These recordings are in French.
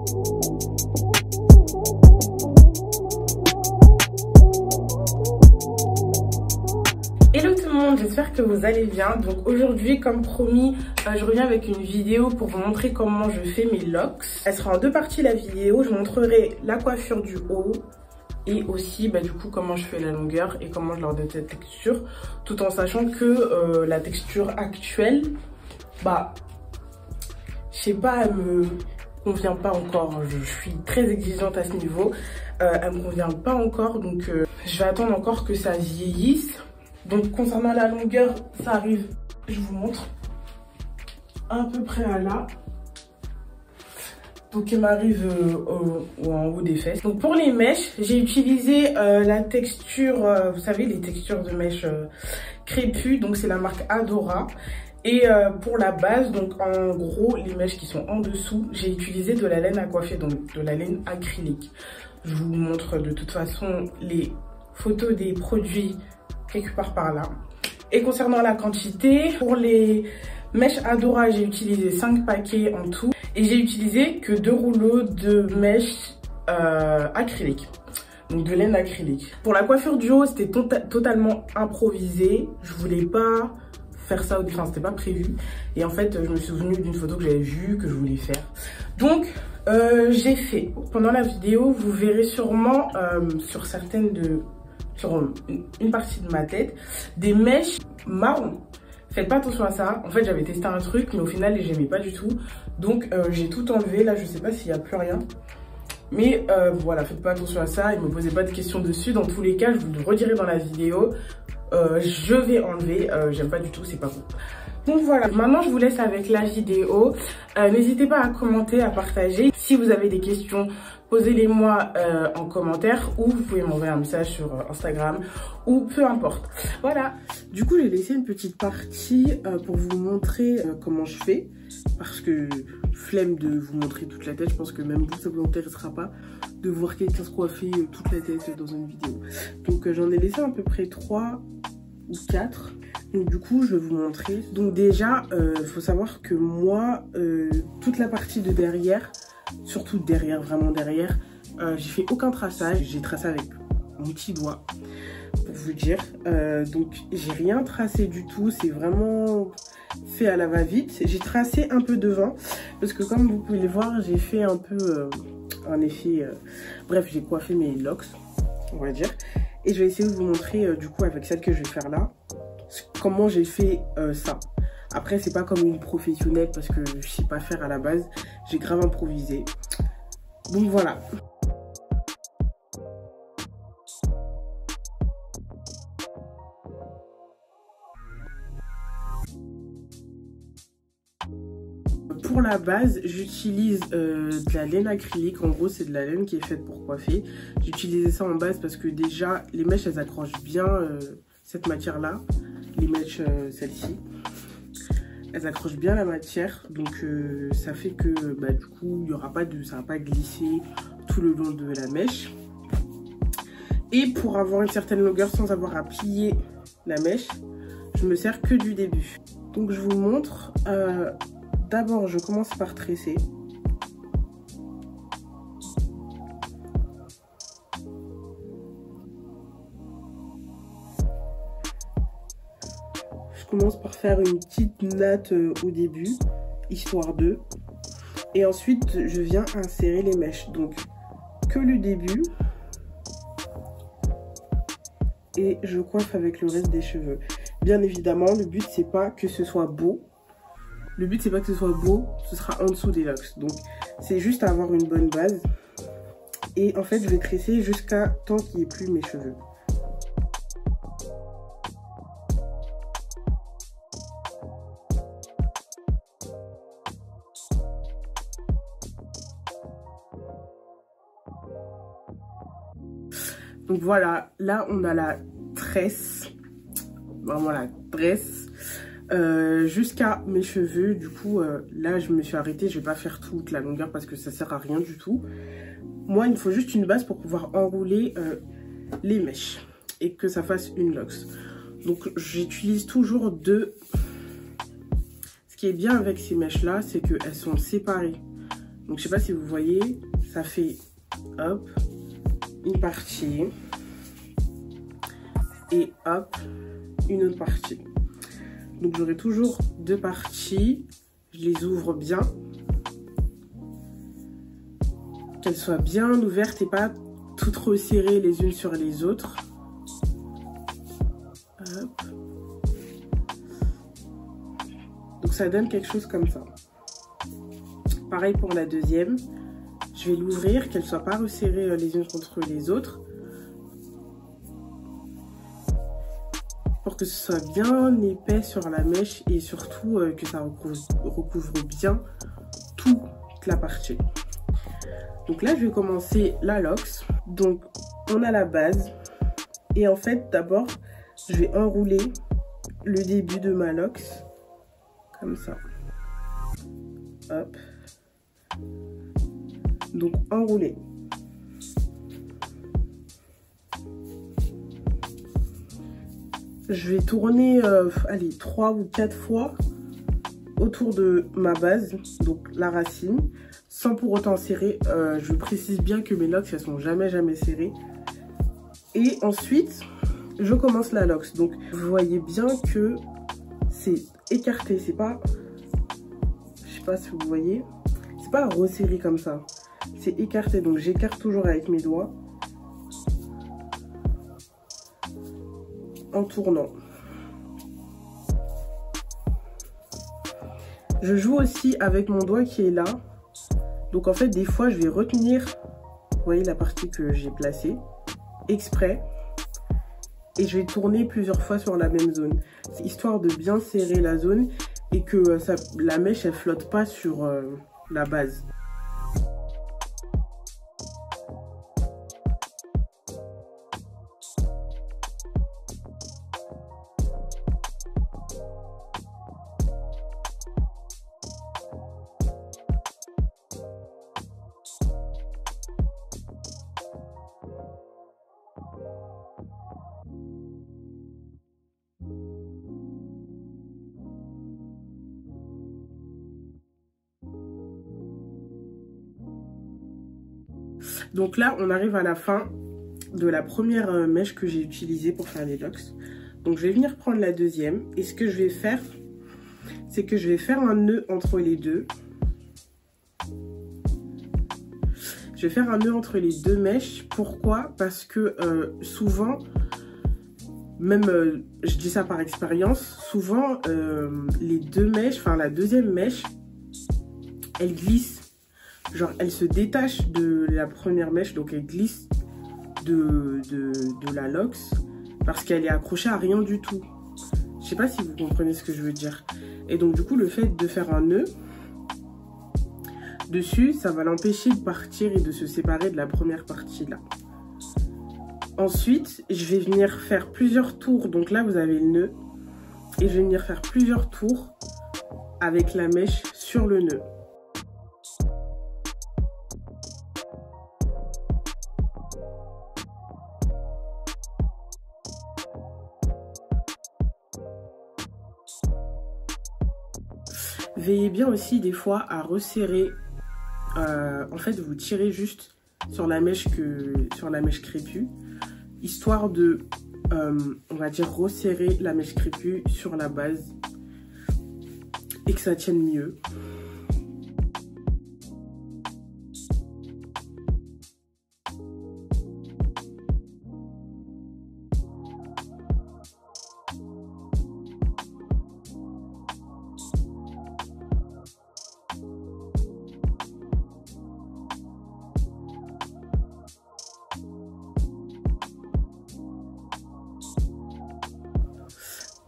Hello tout le monde, j'espère que vous allez bien. Donc aujourd'hui, comme promis, je reviens avec une vidéo pour vous montrer comment je fais mes locks. Elle sera en deux parties la vidéo. Je montrerai la coiffure du haut et aussi du coup comment je fais la longueur et comment je leur donne cette texture, tout en sachant que la texture actuelle, je sais pas, elle me convient pas encore. Je suis très exigeante à ce niveau. Elle me convient pas encore, donc je vais attendre encore que ça vieillisse. Donc concernant la longueur, ça arrive, je vous montre, à peu près à là. Donc elle m'arrive en haut des fesses. Donc pour les mèches, j'ai utilisé la texture, vous savez, les textures de mèches crépues. Donc c'est la marque Adora. Et pour la base, donc en gros, les mèches qui sont en dessous, j'ai utilisé de la laine à coiffer, donc de la laine acrylique. Je vous montre de toute façon les photos des produits quelque part par là. Et concernant la quantité, pour les mèches Adora, j'ai utilisé 5 paquets en tout. Et j'ai utilisé que 2 rouleaux de mèches acryliques. Donc de laine acrylique. Pour la coiffure du haut, c'était totalement improvisé. Je voulais pas faire ça, enfin c'était pas prévu. Et en fait, je me suis souvenue d'une photo que j'avais vue, que je voulais faire. Donc, j'ai fait. Pendant la vidéo, vous verrez sûrement sur une partie de ma tête, des mèches marron. Faites pas attention à ça. En fait, j'avais testé un truc, mais au final, j'aimais pas du tout. Donc, j'ai tout enlevé. Là, je sais pas s'il y a plus rien. Mais voilà, faites pas attention à ça. Et me posez pas de questions dessus. Dans tous les cas, je vous le redirai dans la vidéo. Je vais enlever. J'aime pas du tout, c'est pas bon. Donc voilà, maintenant je vous laisse avec la vidéo. N'hésitez pas à commenter, à partager. Si vous avez des questions, posez-les-moi en commentaire ou vous pouvez m'envoyer un message sur Instagram ou peu importe. Voilà. Du coup, j'ai laissé une petite partie pour vous montrer comment je fais. Parce que flemme de vous montrer toute la tête. Je pense que même vous, ça vous intéressera pas de voir quelqu'un se coiffer toute la tête dans une vidéo. Donc j'en ai laissé à peu près 3 ou 4. Donc du coup, je vais vous montrer. Donc déjà, faut savoir que moi, toute la partie de derrière, surtout derrière, vraiment derrière, j'ai fait aucun traçage. J'ai tracé avec mon petit doigt, pour vous dire. Donc j'ai rien tracé du tout. C'est vraiment fait à la va-vite. J'ai tracé un peu devant, parce que comme vous pouvez le voir, j'ai fait un peu un effet... bref, j'ai coiffé mes locks, on va dire. Et je vais essayer de vous montrer, du coup, avec celle que je vais faire là, comment j'ai fait ça. Après, c'est pas comme une professionnelle parce que je sais pas faire à la base. J'ai grave improvisé. Donc voilà. Pour la base, j'utilise de la laine acrylique. En gros, c'est de la laine qui est faite pour coiffer. J'ai utilisé ça en base parce que déjà, les mèches, elles accrochent bien cette matière-là. Les mèches, celle-ci, elles accrochent bien la matière. Donc, ça fait que du coup, il y aura pas de, ça va pas glisser tout le long de la mèche. Et pour avoir une certaine longueur sans avoir à plier la mèche, je me sers que du début. Donc, je vous montre... D'abord, je commence par tresser. Je commence par faire une petite natte au début, histoire de. Et ensuite, je viens insérer les mèches. Donc, que le début. Et je coiffe avec le reste des cheveux. Bien évidemment, le but, c'est pas que ce soit beau. Le but, c'est pas que ce soit beau, ce sera en dessous des locks. Donc, c'est juste avoir une bonne base. Et en fait, je vais tresser jusqu'à tant qu'il n'y ait plus mes cheveux. Donc voilà, là, on a la tresse. Vraiment la tresse. Jusqu'à mes cheveux. Du coup là je me suis arrêtée, je vais pas faire toute la longueur parce que ça sert à rien du tout. Moi il me faut juste une base pour pouvoir enrouler les mèches et que ça fasse une locks. Donc j'utilise toujours deux. Ce qui est bien avec ces mèches là, c'est qu'elles sont séparées Donc je sais pas si vous voyez, ça fait hop, une partie et hop, une autre partie. Donc j'aurai toujours deux parties, je les ouvre bien, qu'elles soient bien ouvertes et pas toutes resserrées les unes sur les autres. Hop. Donc ça donne quelque chose comme ça. Pareil pour la deuxième, je vais l'ouvrir, qu'elles ne soient pas resserrées les unes contre les autres. Pour que ce soit bien épais sur la mèche et surtout que ça recouvre bien toute la partie. Donc là, je vais commencer la lox. Donc, on a la base. Et en fait, d'abord, je vais enrouler le début de ma lox. Comme ça. Hop. Donc, enrouler. Je vais tourner, allez, 3 ou 4 fois autour de ma base, donc la racine, sans pour autant serrer. Je précise bien que mes lox, elles sont jamais serrées. Et ensuite, je commence la lox. Donc, vous voyez bien que c'est écarté. C'est pas, je sais pas si vous voyez, c'est pas resserré comme ça. C'est écarté. Donc, j'écarte toujours avec mes doigts. En tournant. Je joue aussi avec mon doigt qui est là. Donc en fait des fois je vais retenir, vous voyez la partie que j'ai placée, exprès. Et je vais tourner plusieurs fois sur la même zone. Histoire de bien serrer la zone et que la mèche elle flotte pas sur la base. Donc là, on arrive à la fin de la première mèche que j'ai utilisée pour faire les lox. Donc je vais venir prendre la deuxième. Et ce que je vais faire, c'est que je vais faire un nœud entre les deux. Je vais faire un nœud entre les deux mèches. Pourquoi? Parce que souvent, même je dis ça par expérience, souvent les deux mèches, enfin la deuxième mèche, elle glisse. Genre, elle se détache de la première mèche, donc elle glisse de la lox parce qu'elle est accrochée à rien du tout. Je sais pas si vous comprenez ce que je veux dire. Et donc, du coup, le fait de faire un nœud dessus, ça va l'empêcher de partir et de se séparer de la première partie là. Ensuite, je vais venir faire plusieurs tours. Donc là, vous avez le nœud. Et je vais venir faire plusieurs tours avec la mèche sur le nœud. Veillez bien aussi des fois à resserrer. En fait, vous tirez juste sur la mèche crépue, histoire de, on va dire, resserrer la mèche crépue sur la base et que ça tienne mieux.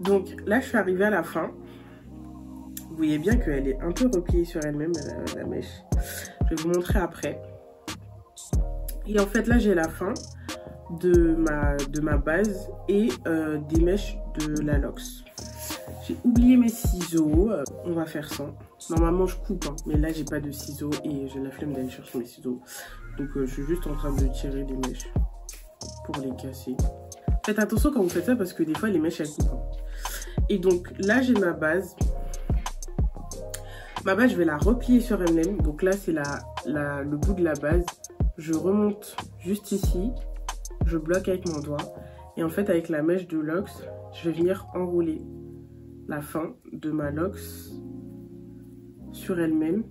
Donc là, je suis arrivée à la fin. Vous voyez bien qu'elle est un peu repliée sur elle-même, la mèche. Je vais vous montrer après. Et en fait, là, j'ai la fin de ma base et des mèches de la lox. J'ai oublié mes ciseaux. On va faire ça. Normalement, je coupe, hein, mais là, j'ai pas de ciseaux et j'ai la flemme d'aller chercher mes ciseaux. Donc, je suis juste en train de tirer des mèches pour les casser. Faites attention quand vous faites ça parce que des fois, les mèches, elles coupent. Hein. Et donc, là, j'ai ma base. Ma base, je vais la replier sur elle-même. Donc là, c'est le bout de la base. Je remonte juste ici. Je bloque avec mon doigt. Et en fait, avec la mèche de Lox, je vais venir enrouler la fin de ma Lox sur elle-même.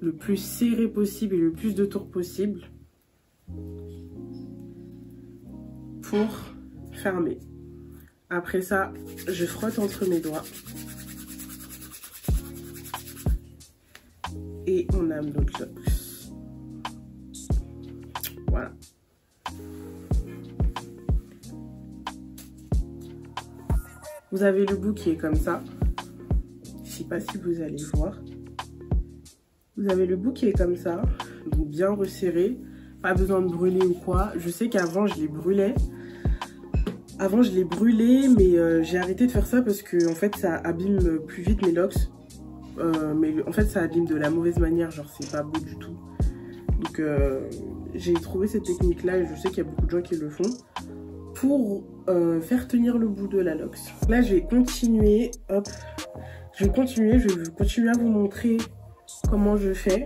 Le plus serré possible et le plus de tours possible pour fermer. Après ça, je frotte entre mes doigts et on a notre Lox. Voilà. Vous avez le bout qui est comme ça. Je sais pas si vous allez voir. Vous avez le bout qui est comme ça, donc bien resserré, pas besoin de brûler ou quoi. Je sais qu'avant je les brûlais. Avant je les brûlais, mais j'ai arrêté de faire ça parce que en fait ça abîme plus vite mes Lox. Mais en fait ça abîme de la mauvaise manière, genre c'est pas beau du tout. Donc j'ai trouvé cette technique là et je sais qu'il y a beaucoup de gens qui le font pour faire tenir le bout de la Lox. Là je vais continuer, hop, je vais continuer à vous montrer comment je fais.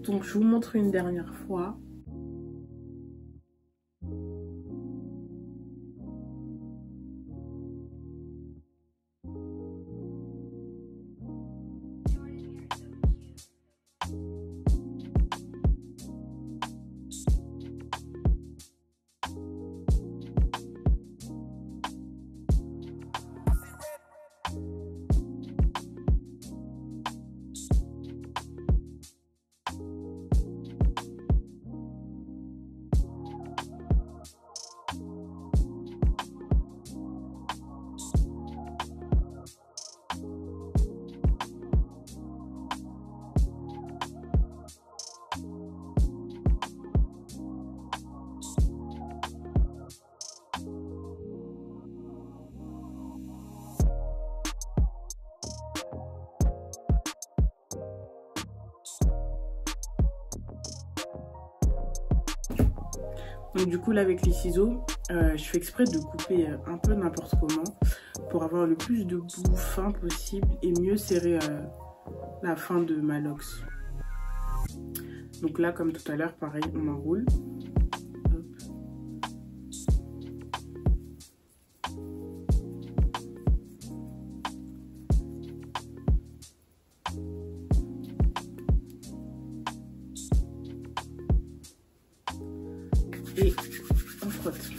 Donc je vous montre une dernière fois. Donc du coup là avec les ciseaux, je fais exprès de couper un peu n'importe comment pour avoir le plus de bout fin possible et mieux serrer la fin de ma Lox. Donc là comme tout à l'heure pareil on enroule. Et on frotte.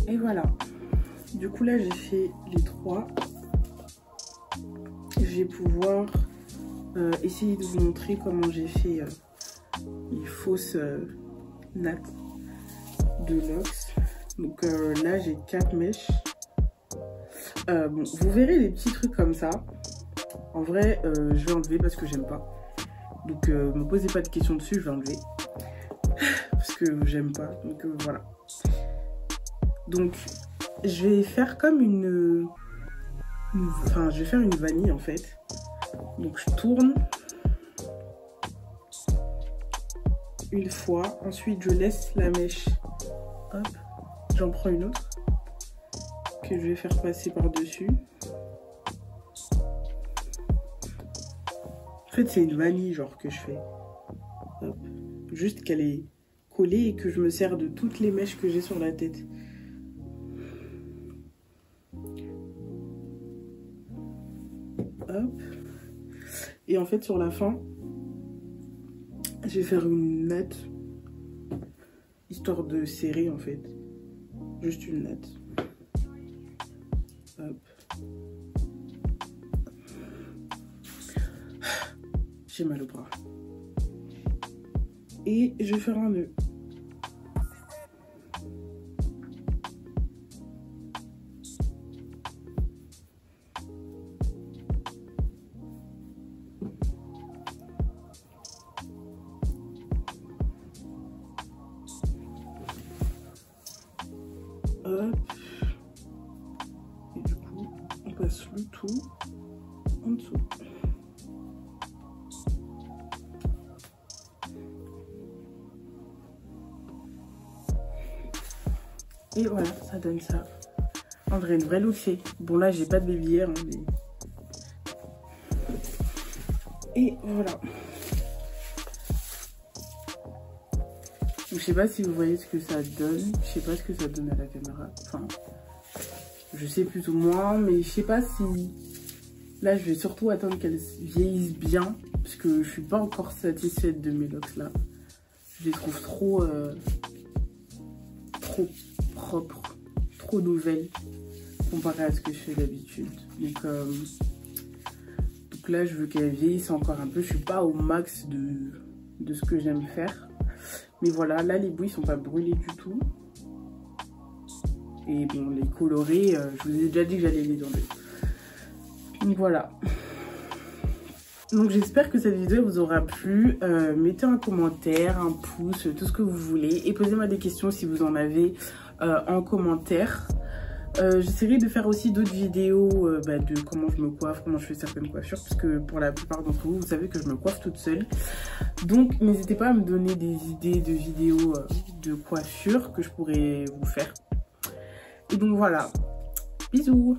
Et voilà. Du coup là j'ai fait les trois. Je vais pouvoir essayer de vous montrer comment j'ai fait les fausses nattes de Lox. Donc là j'ai 4 mèches. Bon, vous verrez des petits trucs comme ça. En vrai, je vais enlever parce que j'aime pas. Donc me posez pas de questions dessus, je vais enlever. Parce que j'aime pas. Donc voilà. Donc je vais faire comme enfin, je vais faire une vanille en fait. Donc je tourne une fois. Ensuite je laisse la mèche. Hop. J'en prends une autre. Que je vais faire passer par-dessus. En fait, c'est une vanille genre que je fais. Hop. Juste qu'elle est collée et que je me sers de toutes les mèches que j'ai sur la tête. Hop. Et en fait, sur la fin, je vais faire une natte. Histoire de serrer en fait. Juste une natte. Hop. J'ai mal au bras. Et je vais faire un nœud. Hop. Et du coup, on passe le tout en dessous. Et voilà, ça donne ça. En vrai, une vraie look c'est. Bon là, j'ai pas de babyère. Hein, mais... Et voilà. Donc, je sais pas si vous voyez ce que ça donne. Je sais pas ce que ça donne à la caméra. Enfin, je sais plutôt moins, mais je sais pas si... Là, je vais surtout attendre qu'elles vieillissent bien. Parce que je suis pas encore satisfaite de mes locks là. Je les trouve trop propres, trop nouvelles comparé à ce que je fais d'habitude. Donc là, je veux qu'elles vieillissent encore un peu. Je suis pas au max de ce que j'aime faire. Mais voilà, là, les bouilles sont pas brûlées du tout. Et bon, les colorés, je vous ai déjà dit que j'allais les enlever. Donc voilà. Donc j'espère que cette vidéo vous aura plu. Mettez un commentaire, un pouce, tout ce que vous voulez. Et posez-moi des questions si vous en avez en commentaire. J'essaierai de faire aussi d'autres vidéos de comment je me coiffe, comment je fais certaines coiffures. Parce que pour la plupart d'entre vous, vous savez que je me coiffe toute seule. Donc n'hésitez pas à me donner des idées de vidéos de coiffure que je pourrais vous faire. Et donc voilà. Bisous!